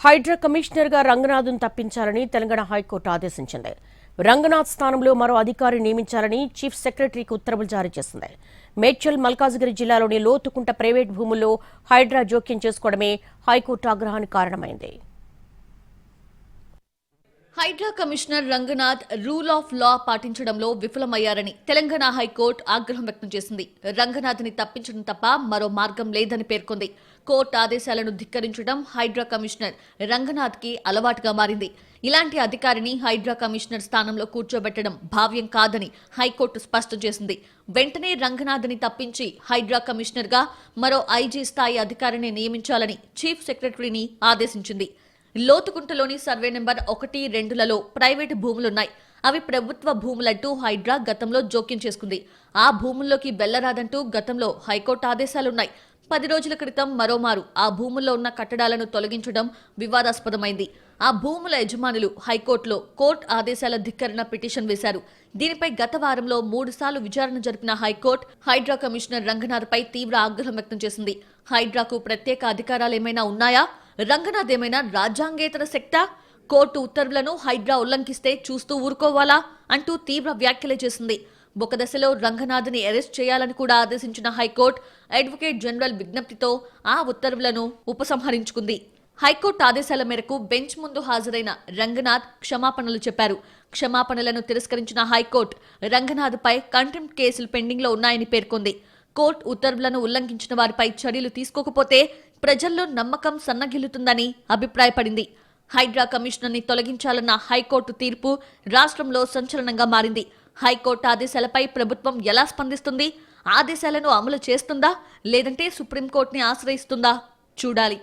Hydraa commissioner గా రంగనాథ్ను తప్పించాలని Telangana high court ఆదేశించింది. రంగనాథ్ స్థానంలో మరో అధికారి నియమించాలని చీఫ్ సెక్రటరీకి ఉత్తర్వులు జారీ చేసింది. మేడ్చల్ మల్కాజ్గిరి జిల్లాలోని లోతుకుంట ప్రైవేట్ భూముల్లో హైడ్రా జోక్యం చేసుకోవడమే హైకోర్టు ఆగ్రహానికి కారణమైంది. Hydraa commissioner Ranganath rule of law పాటించడంలో విఫలమయ్యారని తెలంగాణ హైకోర్టు ఆగ్రహం వ్యక్తం చేసింది. రంగనాథ్ని తప్పించడం తప్ప మరో మార్గం లేదని పేర్కొంది. కోర్టు ఆదేశాలను ధిక్కరించడం హైడ్రా కమిషనర్ రంగనాథ్కి అలవాటుగా మారింది. ఇలాంటి అధికారిని హైడ్రా కమిషనర్ స్థానంలో కూర్చోబెట్టడం భావ్యం కాదని హైకోర్టు స్పష్టం చేసింది. వెంటనే రంగనాథ్ని తప్పించి హైడ్రా కమిషనర్గా మరో ఐజీ స్థాయి అధికారిని నియమించాలని చీఫ్ సెక్రటరీని ఆదేశించింది. లోతుకుంటలోని సర్వే నెంబర్ 1, 2లలో ప్రైవేటు భూములున్నాయి. అవి ప్రభుత్వ భూములంటూ హైడ్రా గతంలో జోక్యం చేసుకుంది. ఆ భూముల్లోకి వెళ్లరాదంటూ గతంలో హైకోర్టు ఆదేశాలున్నాయి. 10 రోజుల క్రితం మరోమారు ఆ భూముల్లో ఉన్న కట్టడాలను తొలగించడం వివాదాస్పదమైంది. ఆ భూముల యజమానులు హైకోర్టులో కోర్టు ఆదేశాల ధిక్కరణ పిటిషన్ వేశారు. దీనిపై గత వారంలో 3 సార్లు విచారణ జరిపిన హైకోర్టు హైడ్రా కమిషనర్ రంగనాథ్పై తీవ్ర ఆగ్రహం వ్యక్తం చేసింది. హైడ్రాకు ప్రత్యేక అధికారాలు ఏమైనా ఉన్నాయా? రంగనాథ్ ఏమైనా రాజ్యాంగేతర శక్తా? కోర్టు ఉత్తర్వులను హైడ్రా ఉల్లంఘిస్తే చూస్తూ ఊరుకోవాలా అంటూ తీవ్ర వ్యాఖ్యలు చేసింది. ఒక దశలో రంగనాథ్ని అరెస్ట్ చేయాలని కూడా ఆదేశించిన హైకోర్టు అడ్వకేట్ జనరల్ విజ్ఞప్తితో ఆ ఉత్తర్వులను ఉపసంహరించుకుంది. హైకోర్టు ఆదేశాల మేరకు బెంచ్ ముందు హాజరైన రంగనాథ్ క్షమాపణలు చెప్పారు. క్షమాపణలను తిరస్కరించిన హైకోర్టు రంగనాథ్పై కంటెంప్ట్ కేసులు పెండింగ్లో ఉన్నాయని పేర్కొంది. కోర్టు ఉత్తర్వులను ఉల్లంఘించిన వారిపై చర్యలు తీసుకోకపోతే ప్రజల్లో నమ్మకం సన్నగిల్లుతుందని అభిప్రాయపడింది. హైడ్రా కమిషనర్ని తొలగించాలన్న హైకోర్టు తీర్పు రాష్ట్రంలో సంచలనంగా మారింది. హైకోర్టు ఆదేశాలపై ప్రభుత్వం ఎలా స్పందిస్తుంది? ఆదేశాలను అమలు చేస్తుందా లేదంటే సుప్రీంకోర్టుని ఆశ్రయిస్తుందా? చూడాలి.